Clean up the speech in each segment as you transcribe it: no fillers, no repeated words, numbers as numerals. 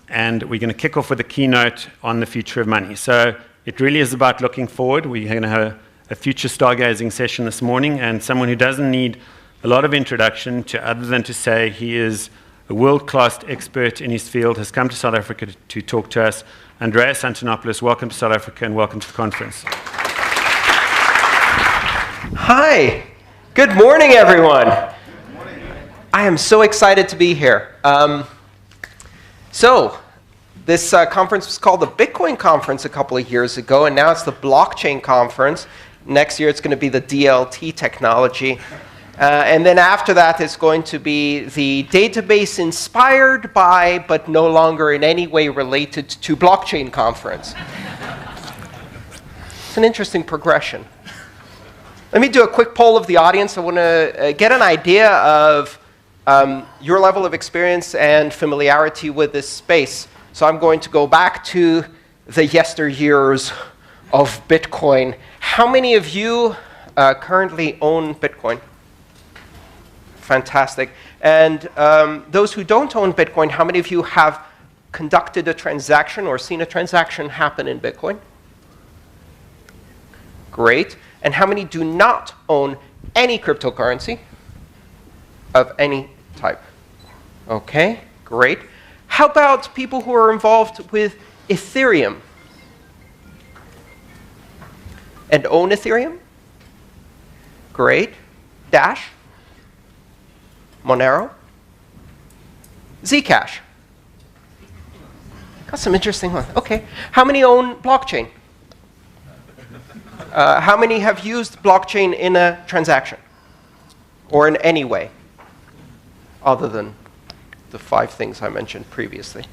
and we're going to kick off with a keynote on the future of money. So it really is about looking forward. We're going to have a future stargazing session this morning, and someone who doesn't need a lot of introduction to other than to say he is a world-class expert in his field, has come to South Africa to talk to us. Andreas Antonopoulos, welcome to South Africa and welcome to the conference. Hi, good morning, everyone. Good morning. I am so excited to be here. This conference was called the Bitcoin Conference a couple of years ago, and now it's the Blockchain Conference. Next year it's going to be the DLT technology. And then after that, it's going to be the database inspired by, but no longer in any way related to blockchain conference. It's an interesting progression. Let me do a quick poll of the audience. I want to get an idea of your level of experience and familiarity with this space. So I'm going to go back to the yesteryears of Bitcoin. How many of you currently own Bitcoin? Fantastic. And those who don't own Bitcoin, how many of you have conducted a transaction or seen a transaction happen in Bitcoin? Great. And how many do not own any cryptocurrency of any type? Okay, great. How about people who are involved with Ethereum and own Ethereum? Great. Dash? Monero? Zcash? Got some interesting ones. Okay. How many own blockchain? How many have used blockchain in a transaction? Or in any way? Other than the 5 things I mentioned previously.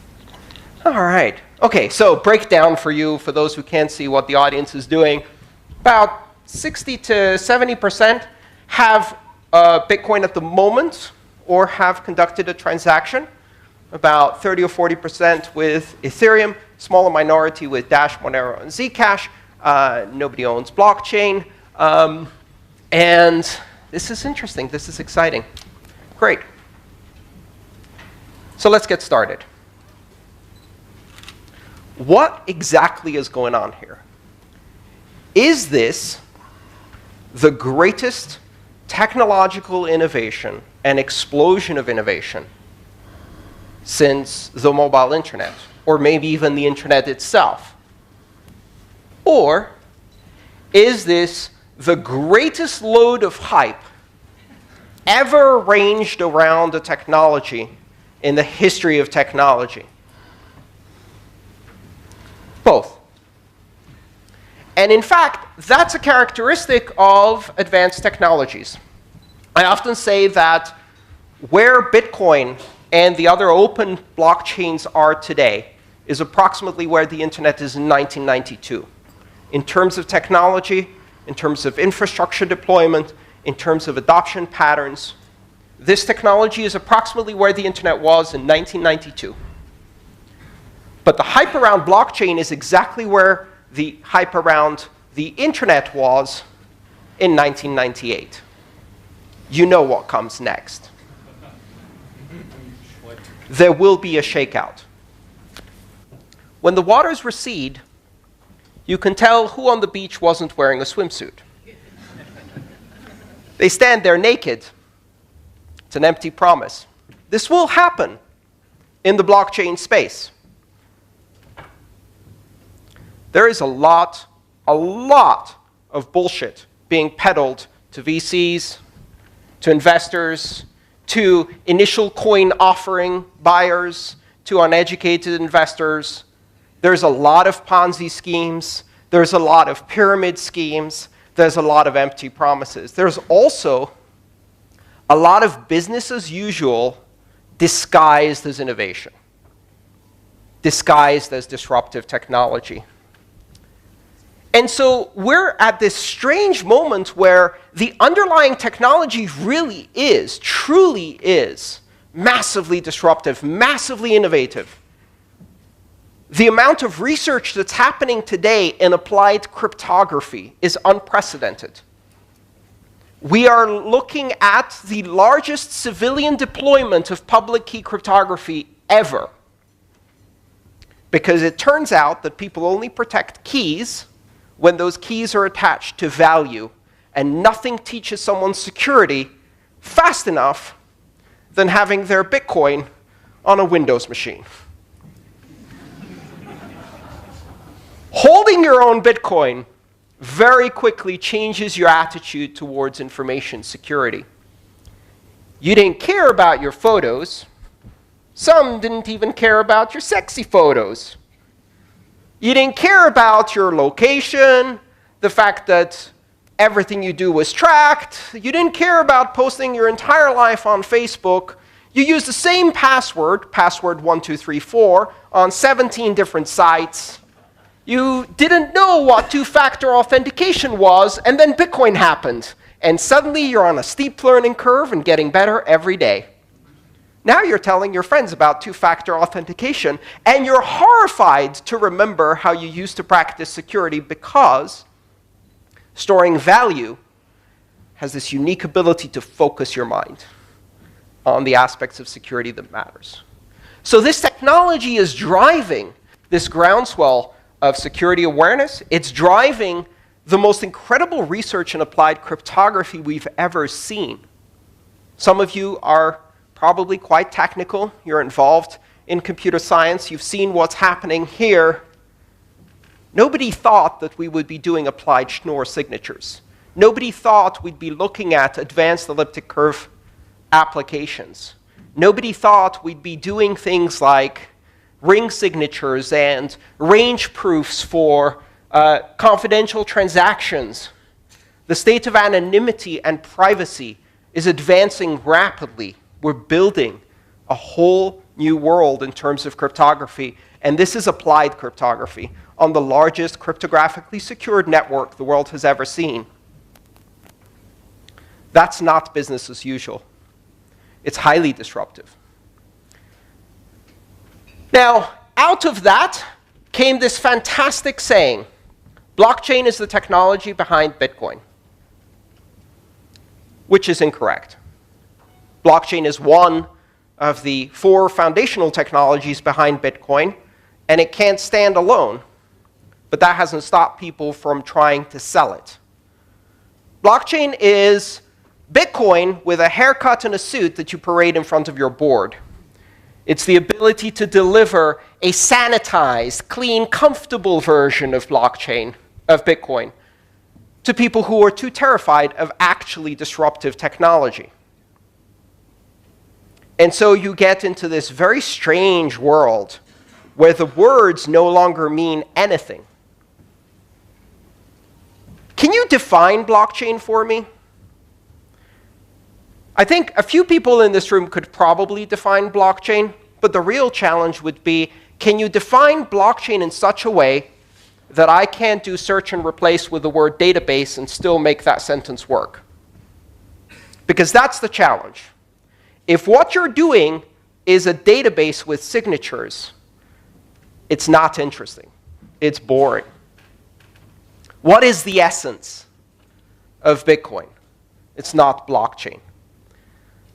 All right. Okay, so breakdown for you, for those who can't see what the audience is doing. About 60 to 70% have Bitcoin at the moment, or have conducted a transaction. About 30 or 40% with Ethereum, smaller minority with Dash, Monero, and Zcash. Nobody owns blockchain. And this is interesting. This is exciting. Great. So let's get started. What exactly is going on here? Is this the greatest technological innovation and explosion of innovation since the mobile internet, or maybe even the internet itself? Or is this the greatest load of hype ever arranged around a technology in the history of technology? Both. And in fact, that's a characteristic of advanced technologies. I often say that where Bitcoin and the other open blockchains are today is approximately where the internet is in 1992. In terms of technology, in terms of infrastructure deployment, in terms of adoption patterns, this technology is approximately where the internet was in 1992. But the hype around blockchain is exactly where the hype around the internet was in 1998. You know what comes next. There will be a shakeout. When the waters recede, you can tell who on the beach wasn't wearing a swimsuit. They stand there naked. It's an empty promise. This will happen in the blockchain space. There is a lot of bullshit being peddled to VCs, to investors, to initial coin offering buyers, to uneducated investors. There's a lot of Ponzi schemes. There's a lot of pyramid schemes. There's a lot of empty promises. There's also a lot of business as usual disguised as innovation, disguised as disruptive technology. And so we're at this strange moment where the underlying technology really is, truly is, massively disruptive, massively innovative. The amount of research that's happening today in applied cryptography is unprecedented. We are looking at the largest civilian deployment of public key cryptography ever. Because it turns out that people only protect keys when those keys are attached to value, and nothing teaches someone security fast enough than having their Bitcoin on a Windows machine. Holding your own Bitcoin very quickly changes your attitude towards information security. You didn't care about your photos. Some didn't even care about your sexy photos. You didn't care about your location, the fact that everything you do was tracked. You didn't care about posting your entire life on Facebook. You used the same password 1234, on 17 different sites. You didn't know what two-factor authentication was, and then Bitcoin happened. And suddenly you're on a steep learning curve and getting better every day. Now you're telling your friends about two-factor authentication, and you're horrified to remember how you used to practice security, because storing value has this unique ability to focus your mind on the aspects of security that matters. So this technology is driving this groundswell of security awareness. It's driving the most incredible research in applied cryptography we've ever seen. Some of you are probably quite technical. You're involved in computer science. You've seen what's happening here. Nobody thought that we would be doing applied Schnorr signatures. Nobody thought we'd be looking at advanced elliptic curve applications. Nobody thought we'd be doing things like ring signatures and range proofs for confidential transactions. The state of anonymity and privacy is advancing rapidly. We're building a whole new world in terms of cryptography, and this is applied cryptography on the largest cryptographically secured network the world has ever seen. That's not business as usual. It's highly disruptive. Now, out of that came this fantastic saying: blockchain is the technology behind Bitcoin, which is incorrect. Blockchain is one of the 4 foundational technologies behind Bitcoin, and it can't stand alone. But that hasn't stopped people from trying to sell it. Blockchain is Bitcoin with a haircut and a suit that you parade in front of your board. It's the ability to deliver a sanitized, clean, comfortable version of blockchain, of Bitcoin, to people who are too terrified of actually disruptive technology. And so you get into this very strange world where the words no longer mean anything. Can you define blockchain for me? I think a few people in this room could probably define blockchain, but the real challenge would be, can you define blockchain in such a way that I can't do search and replace with the word database and still make that sentence work? Because that's the challenge. If what you're doing is a database with signatures, it's not interesting. It's boring. What is the essence of Bitcoin? It's not blockchain.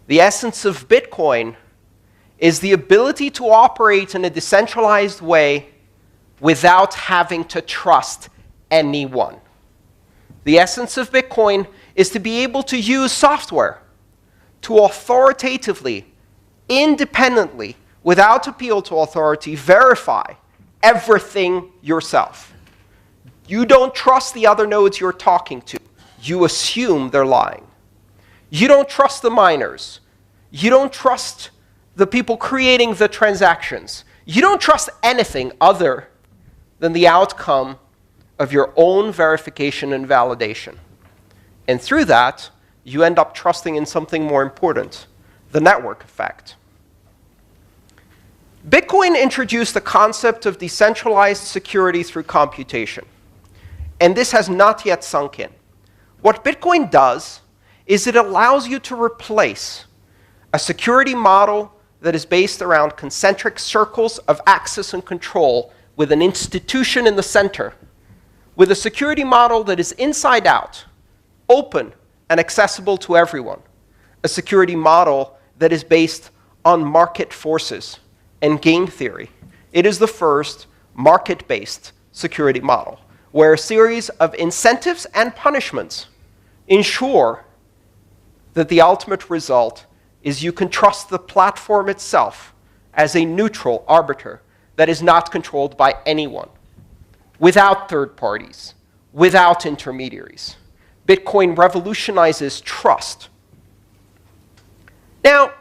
The essence of Bitcoin is the ability to operate in a decentralized way without having to trust anyone. The essence of Bitcoin is to be able to use software to authoritatively, independently, without appeal to authority, verify everything yourself. You don't trust the other nodes you're talking to. You assume they're lying. You don't trust the miners. You don't trust the people creating the transactions. You don't trust anything other than the outcome of your own verification and validation. And through that, you end up trusting in something more important, the network effect. Bitcoin introduced the concept of decentralized security through computation. And this has not yet sunk in. What Bitcoin does is it allows you to replace a security model that is based around concentric circles of access and control with an institution in the center, with a security model that is inside out, open and accessible to everyone, a security model that is based on market forces and game theory. It is the first market-based security model, where a series of incentives and punishments ensure that the ultimate result is you can trust the platform itself as a neutral arbiter that is not controlled by anyone, without third parties, without intermediaries. Bitcoin revolutionizes trust. Now,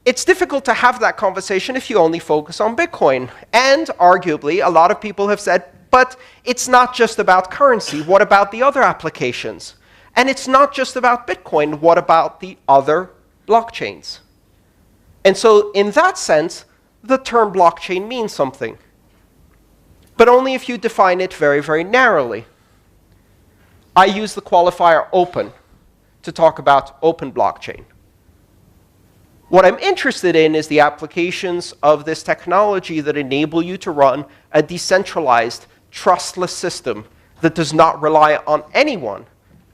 it's difficult to have that conversation if you only focus on Bitcoin. And arguably, a lot of people have said, but it's not just about currency. What about the other applications? And it's not just about Bitcoin. What about the other blockchains? And so in that sense, the term blockchain means something. But only if you define it very, very narrowly. I use the qualifier open to talk about open blockchain. What I'm interested in is the applications of this technology that enable you to run a decentralized, trustless system that does not rely on anyone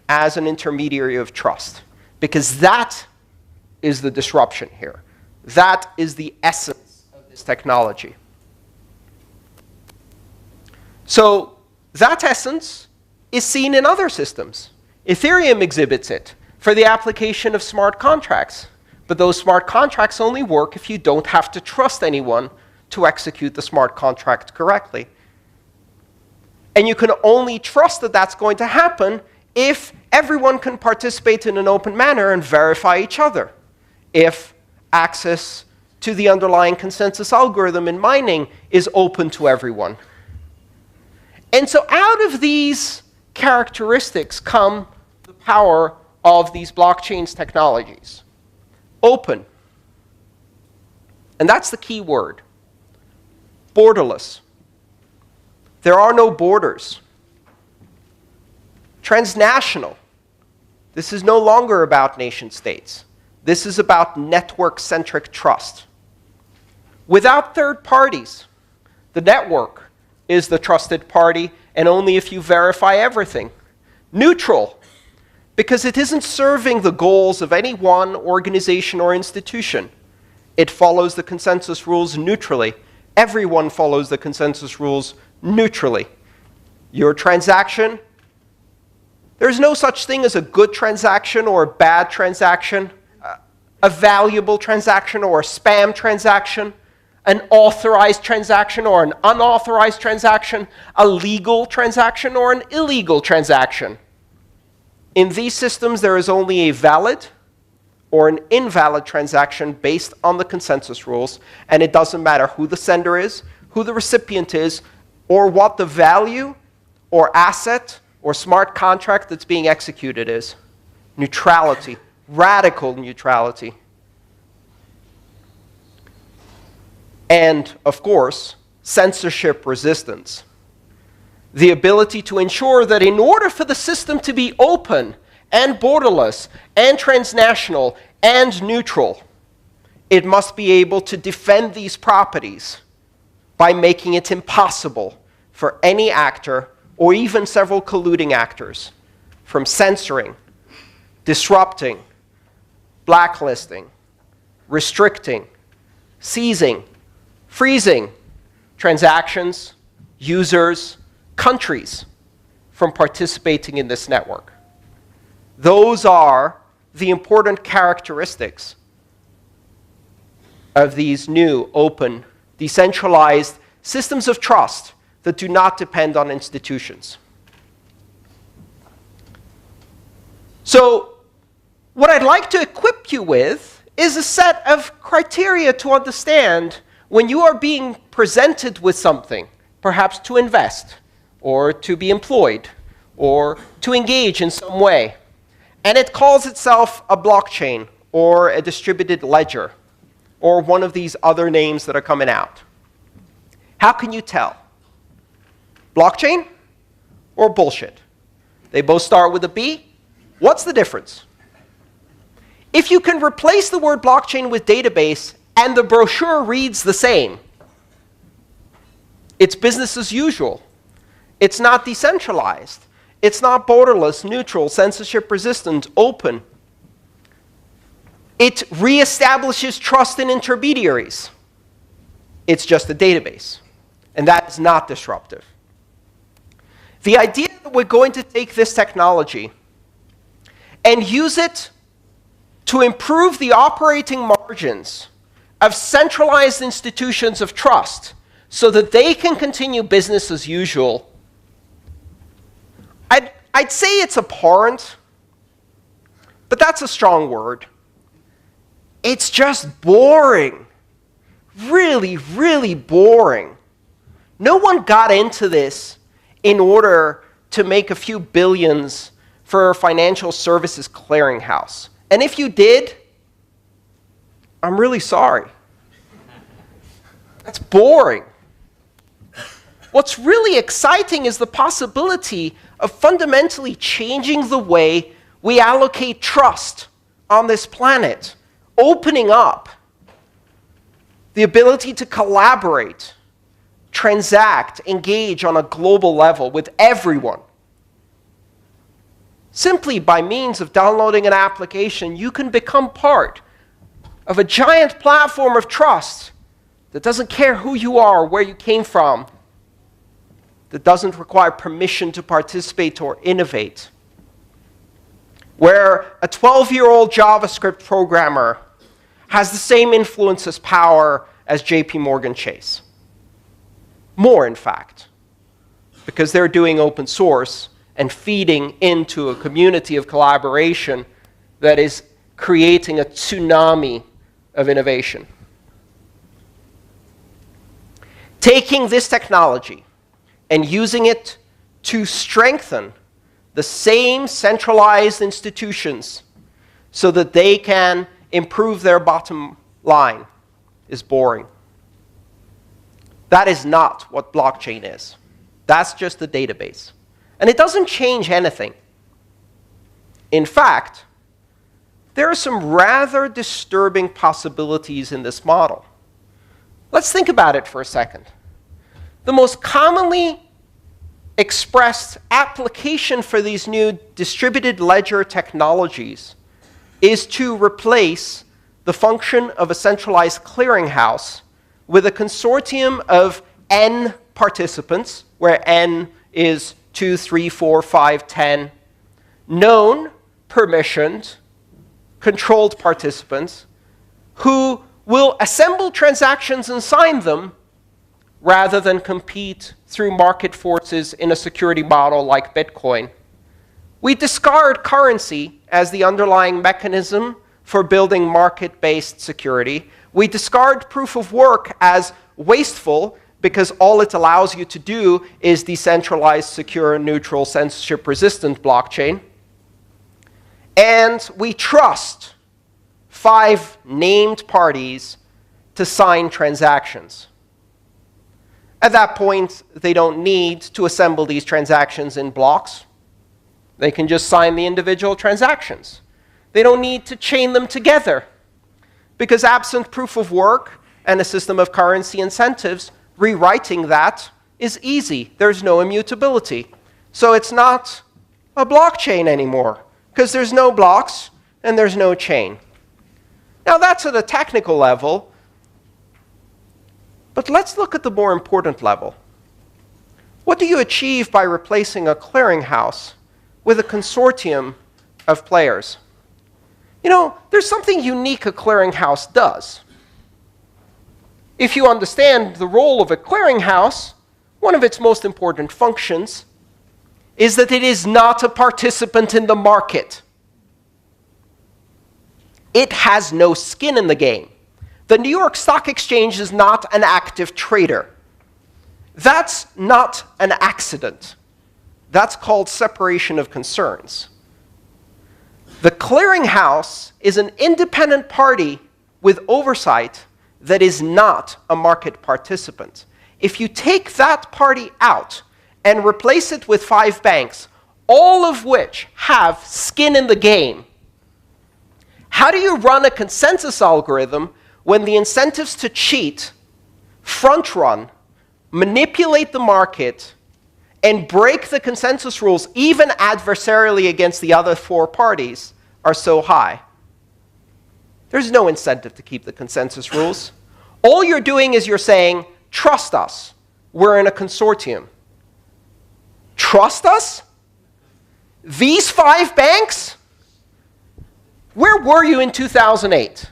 as an intermediary of trust. Because that is the disruption here. That is the essence of this technology. So that essence is seen in other systems. Ethereum exhibits it for the application of smart contracts. But those smart contracts only work if you don't have to trust anyone to execute the smart contract correctly. And you can only trust that that's going to happen if everyone can participate in an open manner and verify each other. If access to the underlying consensus algorithm in mining is open to everyone. And so out of these characteristics come the power of these blockchains technologies. Open. And that's the key word. Borderless. There are no borders. Transnational. This is no longer about nation states. This is about network-centric trust. Without third parties. The network is the trusted party, and only if you verify everything. Neutral. Because it isn't serving the goals of any one organization or institution. It follows the consensus rules neutrally. Everyone follows the consensus rules neutrally. Your transaction, there's no such thing as a good transaction or a bad transaction, a valuable transaction or a spam transaction, an authorized transaction or an unauthorized transaction, a legal transaction or an illegal transaction. In these systems, there is only a valid or an invalid transaction based on the consensus rules, and it doesn't matter who the sender is, who the recipient is, or what the value or asset or smart contract that's being executed is. Neutrality, radical neutrality. And, of course, censorship resistance. The ability to ensure that in order for the system to be open and borderless and transnational and neutral, it must be able to defend these properties by making it impossible for any actor or even several colluding actors from censoring, disrupting, blacklisting, restricting, seizing, freezing transactions, users, countries from participating in this network. Those are the important characteristics of these new, open, decentralized systems of trust that do not depend on institutions. So, what I'd like to equip you with is a set of criteria to understand when you are being presented with something, perhaps to invest, or to be employed, or to engage in some way. And it calls itself a blockchain, or a distributed ledger, or one of these other names that are coming out. How can you tell? Blockchain or bullshit? They both start with a B. What's the difference? If you can replace the word blockchain with database and the brochure reads the same, it's business as usual. It's not decentralized. It's not borderless, neutral, censorship-resistant, open. It reestablishes trust in intermediaries. It's just a database. And that is not disruptive. The idea that we're going to take this technology and use it to improve the operating margins of centralized institutions of trust so that they can continue business as usual, I'd say it's abhorrent, but that's a strong word. It's just boring. Really, really boring. No one got into this in order to make a few billions for a financial services clearinghouse. And if you did, I'm really sorry. That's boring. What's really exciting is the possibility of fundamentally changing the way we allocate trust on this planet, opening up the ability to collaborate, transact, engage on a global level with everyone. Simply by means of downloading an application, you can become part of a giant platform of trust that doesn't care who you are or where you came from, that doesn't require permission to participate or innovate, where a 12-year-old JavaScript programmer has the same influence as power as JP Morgan Chase. More, in fact, because they're doing open source and feeding into a community of collaboration that is creating a tsunami of innovation. Taking this technology and using it to strengthen the same centralized institutions so that they can improve their bottom line is boring. That is not what blockchain is. That's just a database. And it doesn't change anything. In fact, there are some rather disturbing possibilities in this model. Let's think about it for a second. The most commonly expressed application for these new distributed ledger technologies is to replace the function of a centralized clearinghouse with a consortium of n participants, where n is 2, 3, 4, 5, 10, known, permissioned, controlled participants, who will assemble transactions and sign them rather than compete through market forces in a security model like Bitcoin. We discard currency as the underlying mechanism for building market-based security. We discard proof of work as wasteful because all it allows you to do is decentralized, secure, neutral, censorship-resistant blockchain. And we trust 5 named parties to sign transactions. At that point, they don't need to assemble these transactions in blocks. They can just sign the individual transactions. They don't need to chain them together, because absent proof of work and a system of currency incentives, rewriting that is easy. There's no immutability. So it's not a blockchain anymore, because there's no blocks and there's no chain. Now that's at a technical level, but let's look at the more important level. What do you achieve by replacing a clearinghouse with a consortium of players? You know, there's something unique a clearinghouse does. If you understand the role of a clearinghouse, one of its most important functions is that it is not a participant in the market. It has no skin in the game. The New York Stock Exchange is not an active trader. That's not an accident. That's called separation of concerns. The clearinghouse is an independent party with oversight that is not a market participant. If you take that party out and replace it with 5 banks, all of which have skin in the game, how do you run a consensus algorithm when the incentives to cheat, front-run, manipulate the market, and break the consensus rules, even adversarially against the other 4 parties, are so high? There's no incentive to keep the consensus rules. All you're doing is you're saying, trust us. we're in a consortium. Trust us? These 5 banks? Where were you in 2008?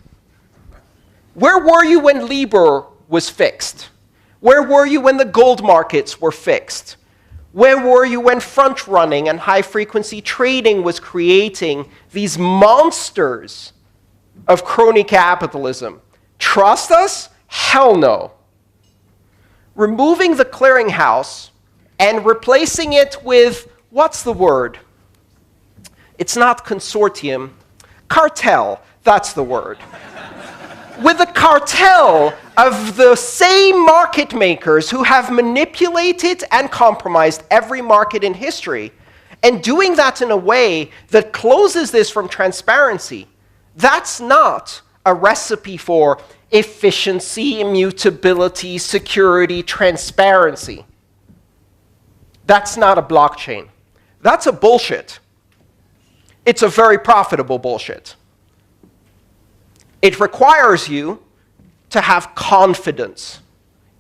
Where were you when Libor was fixed? Where were you when the gold markets were fixed? Where were you when front-running and high-frequency trading was creating these monsters of crony capitalism? Trust us? Hell no. Removing the clearinghouse and replacing it with, what's the word? It's not consortium. Cartel, that's the word. With a cartel of the same market makers who have manipulated and compromised every market in history, and doing that in a way that closes this from transparency, that's not a recipe for efficiency, immutability, security, transparency. That's not a blockchain. That's a bullshit. It's a very profitable bullshit. It requires you to have confidence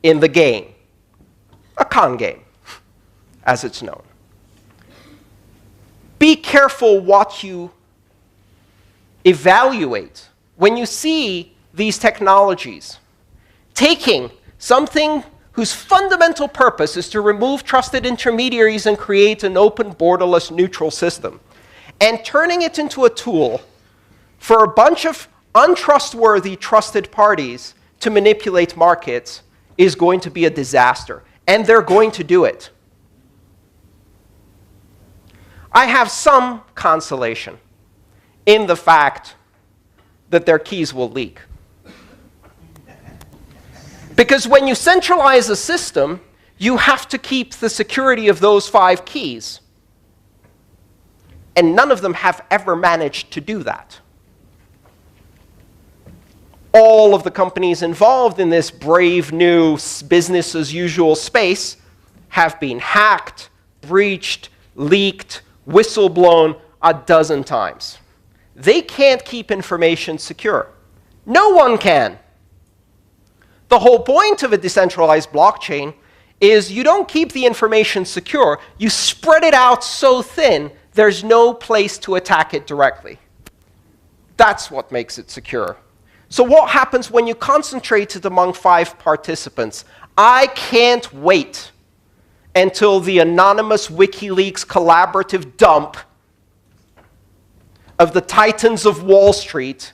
in the game. A con game, as it's known. Be careful what you evaluate when you see these technologies taking something whose fundamental purpose is to remove trusted intermediaries and create an open, borderless, neutral system, and turning it into a tool for a bunch of untrustworthy trusted parties to manipulate markets is going to be a disaster. And they're going to do it. I have some consolation in the fact that their keys will leak. Because when you centralize a system, you have to keep the security of those 5 keys. And none of them have ever managed to do that. All of the companies involved in this brave new business-as-usual space have been hacked, breached, leaked, whistleblown a dozen times. They can't keep information secure. No one can. The whole point of a decentralized blockchain is you don't keep the information secure. You spread it out so thin, there's no place to attack it directly. That's what makes it secure. So what happens when you concentrate it among 5 participants? I can't wait until the anonymous WikiLeaks collaborative dump of the titans of Wall Street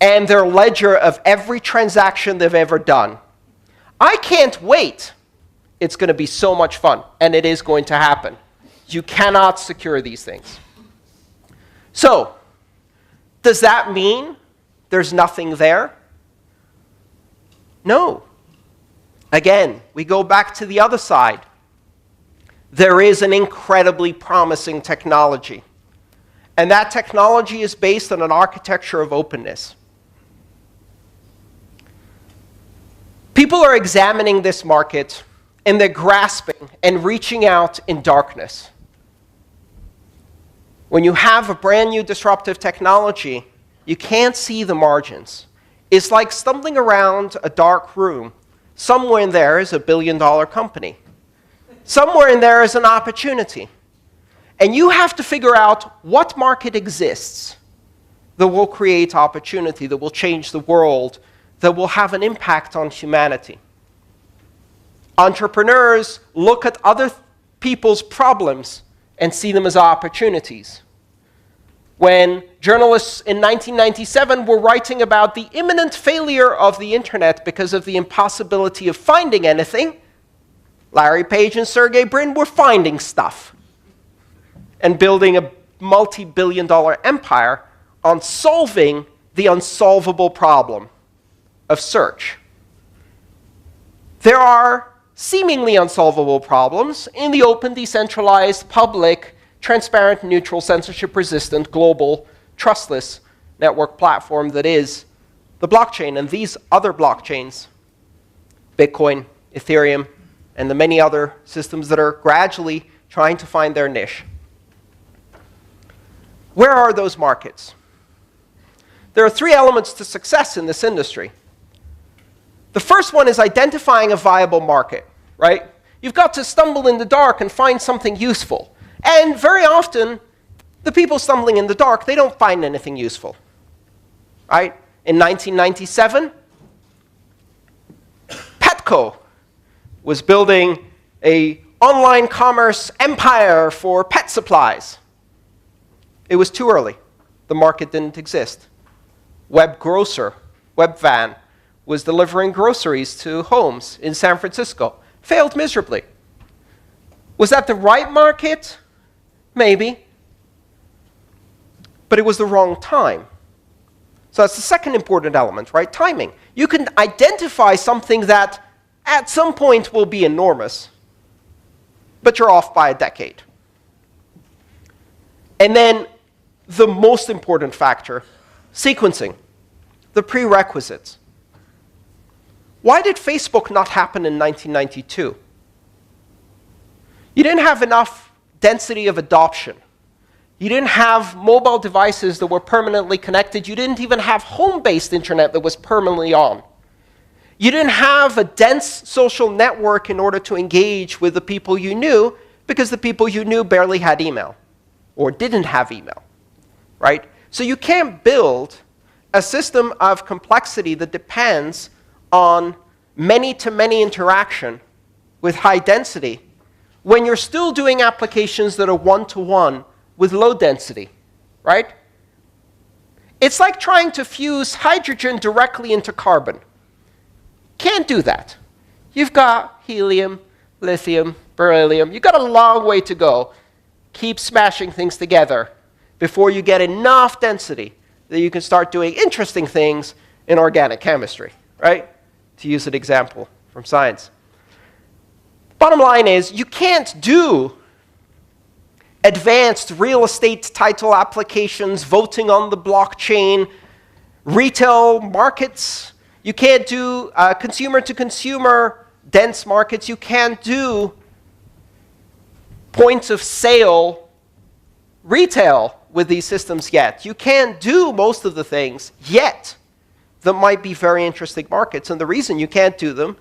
and their ledger of every transaction they've ever done. I can't wait. It's going to be so much fun, and it is going to happen. You cannot secure these things. So, does that mean there's nothing there? No. Again, we go back to the other side. There is an incredibly promising technology. And that technology is based on an architecture of openness. People are examining this market, and they're grasping and reaching out in darkness. When you have a brand new disruptive technology, you can't see the margins. It's like stumbling around a dark room. Somewhere in there is a billion-dollar company. Somewhere in there is an opportunity. And you have to figure out what market exists that will create opportunity, that will change the world, that will have an impact on humanity. Entrepreneurs look at other people's problems and see them as opportunities. When journalists in 1997 were writing about the imminent failure of the internet because of the impossibility of finding anything, Larry Page and Sergey Brin were finding stuff and building a multi-billion-dollar empire on solving the unsolvable problem of search. There are seemingly unsolvable problems in the open, decentralized, public, transparent, neutral, censorship-resistant, global, trustless network platform that is the blockchain. And these other blockchains, Bitcoin, Ethereum, and the many other systems that are gradually trying to find their niche. Where are those markets? There are 3 elements to success in this industry. The first one is identifying a viable market. right? You've got to stumble in the dark and find something useful. And very often, the people stumbling in the dark, they don't find anything useful, right? In 1997, Petco was building an online commerce empire for pet supplies. It was too early. The market didn't exist. Webvan, was delivering groceries to homes in San Francisco. Failed miserably. Was that the right market? Maybe. But it was the wrong time. So that's the second important element, right? Timing. You can identify something that at some point will be enormous, but you're off by a decade. And then the most important factor, sequencing, the prerequisites. Why did Facebook not happen in 1992? You didn't have enough density of adoption. You didn't have mobile devices that were permanently connected. You didn't even have home-based internet that was permanently on. You didn't have a dense social network in order to engage with the people you knew, because the people you knew barely had email or didn't have email, right? So you can't build a system of complexity that depends on many-to-many interaction with high density when you're still doing applications that are one-to-one with low density, right? It's like trying to fuse hydrogen directly into carbon. Can't do that. You've got helium, lithium, beryllium. You've got a long way to go. Keep smashing things together before you get enough density that you can start doing interesting things in organic chemistry, right? To use an example from science. Bottom line is, you can't do advanced real estate title applications, voting on the blockchain, retail markets. You can't do consumer-to-consumer dense markets. You can't do points of sale retail with these systems yet. You can't do most of the things yet that might be very interesting markets. And the reason you can't do them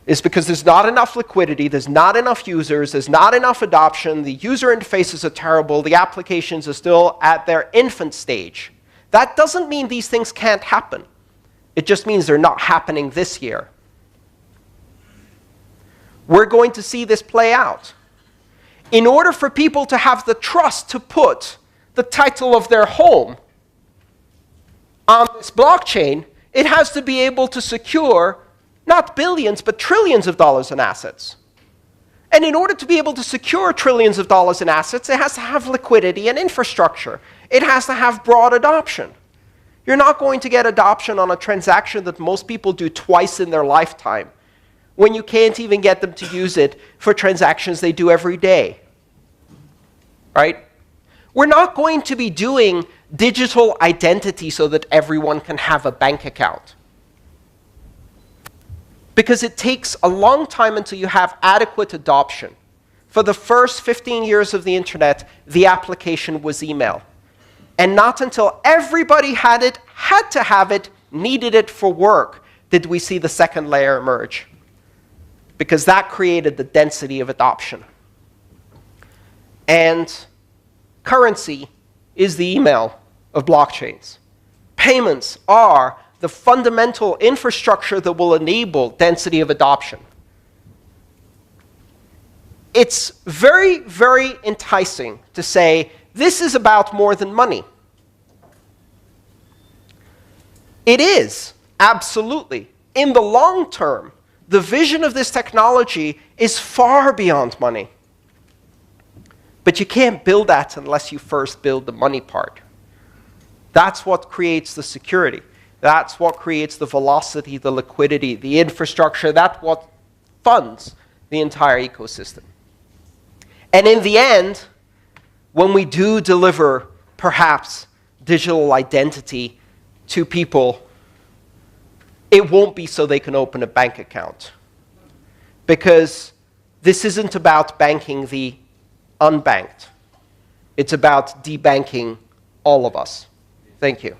is because there's not enough liquidity, there's not enough users, there's not enough adoption, the user interfaces are terrible, the applications are still at their infant stage. That doesn't mean these things can't happen. It just means they're not happening this year. We're going to see this play out. In order for people to have the trust to put the title of their home on this blockchain, it has to be able to secure not billions, but trillions of dollars in assets. And in order to be able to secure trillions of dollars in assets, it has to have liquidity and infrastructure. It has to have broad adoption. You're not going to get adoption on a transaction that most people do twice in their lifetime, when you can't even get them to use it for transactions they do every day, right? We're not going to be doing digital identity so that everyone can have a bank account, because it takes a long time until you have adequate adoption. For the first 15 years of the internet, the application was email. And not until everybody had it, had to have it, needed it for work, did we see the second layer emerge. Because that created the density of adoption. And currency is the email of blockchains. Payments are the fundamental infrastructure that will enable density of adoption. It's very, very enticing to say, this is about more than money. It is, absolutely. In the long term, the vision of this technology is far beyond money. But you can't build that unless you first build the money part. That's what creates the security. That's what creates the velocity, the liquidity, the infrastructure. That's what funds the entire ecosystem. And in the end, when we do deliver, perhaps, digital identity to people, it won't be so they can open a bank account. Because this isn't about banking the unbanked. It's about debanking all of us. Thank you.